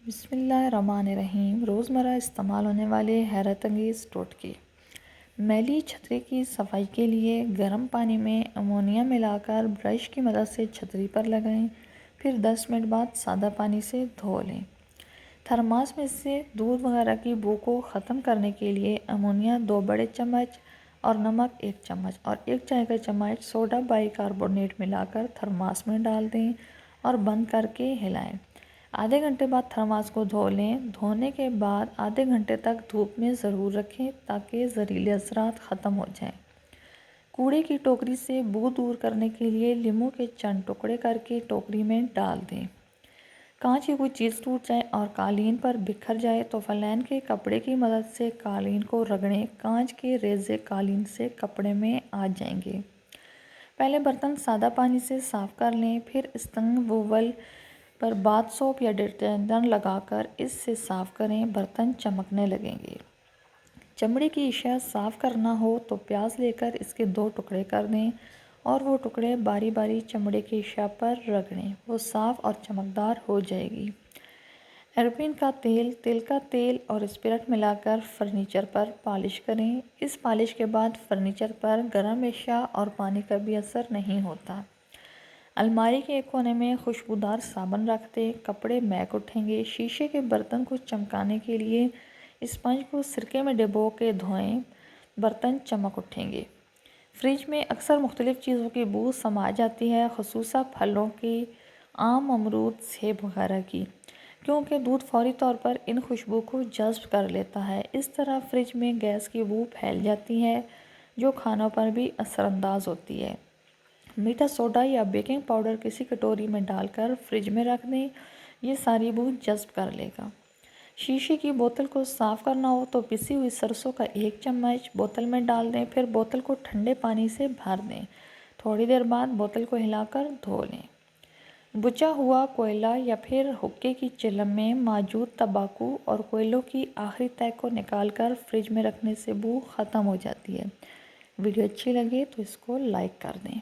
بسم اللہ الرحمن الرحیم۔ روزمرہ استعمال ہونے والے حیرت انگیز ٹوٹکے۔ میلی چھتری کی صفائی کے لیے گرم پانی میں امونیا ملا کر برش کی مدد سے چھتری پر لگائیں، پھر 10 منٹ بعد سادہ پانی سے دھو لیں۔ تھرماس میں سے دودھ وغیرہ کی بو کو ختم کرنے کے لیے امونیا 2 بڑے چمچ اور نمک 1 چمچ اور 1 چائے کا چمچ سوڈا بائی کاربونیٹ ملا کر تھرماس میں ڈال دیں اور بند کر کے ہلائیں۔ آدھے گھنٹے بعد تھرماس کو دھو لیں۔ دھونے کے بعد آدھے گھنٹے تک دھوپ میں ضرور رکھیں تاکہ زہریلے اثرات ختم ہو جائیں۔ کوڑے کی ٹوکری سے بو دور کرنے کے لیے لیموں کے چند ٹکڑے کر کے ٹوکری میں ڈال دیں۔ کانچ کی کوئی چیز ٹوٹ جائے اور قالین پر بکھر جائے تو فلین کے کپڑے کی مدد سے قالین کو رگڑیں، کانچ کے ریزے قالین سے کپڑے میں آ جائیں گے۔ پہلے برتن سادہ پانی سے صاف کر لیں، پھر اسٹنگ وول پر باتھ سوپ یا ڈٹرجنٹ لگا کر اس سے صاف کریں، برتن چمکنے لگیں گے۔ چمڑے کی اشیاء صاف کرنا ہو تو پیاز لے کر اس کے 2 ٹکڑے کر دیں اور وہ ٹکڑے باری باری چمڑے کی اشیاء پر رگڑیں، وہ صاف اور چمکدار ہو جائے گی۔ ایروپین کا تیل، تل کا تیل اور اسپرٹ ملا کر فرنیچر پر پالش کریں۔ اس پالش کے بعد فرنیچر پر گرم اشیاء اور پانی کا بھی اثر نہیں ہوتا۔ الماری کے ایک کونے میں خوشبودار صابن رکھ دیں، کپڑے مہک اٹھیں گے۔ شیشے کے برتن کو چمکانے کے لیے اسپنج کو سرکے میں ڈبو کے دھوئیں، برتن چمک اٹھیں گے۔ فریج میں اکثر مختلف چیزوں کی بو سما جاتی ہے، خصوصاً پھلوں کی، آم، امرود، سیب وغیرہ کی، کیونکہ دودھ فوری طور پر ان خوشبو کو جذب کر لیتا ہے۔ اس طرح فریج میں گیس کی بو پھیل جاتی ہے جو کھانوں پر بھی اثر انداز ہوتی ہے۔ میٹھا سوڈا یا بیکنگ پاؤڈر کسی کٹوری میں ڈال کر فریج میں رکھ دیں، یہ ساری بو جذب کر لے گا۔ شیشے کی بوتل کو صاف کرنا ہو تو پسی ہوئی سرسوں کا 1 چمچ بوتل میں ڈال دیں، پھر بوتل کو ٹھنڈے پانی سے بھر دیں۔ تھوڑی دیر بعد بوتل کو ہلا کر دھو لیں۔ بجھا ہوا کوئلہ یا پھر حقے کی چلم میں موجود تمباکو اور کوئلوں کی آخری تہہ کو نکال کر فریج میں رکھنے سے بو ختم ہو جاتی ہے۔ ویڈیو اچھی لگے تو اس کو لائک کر دیں۔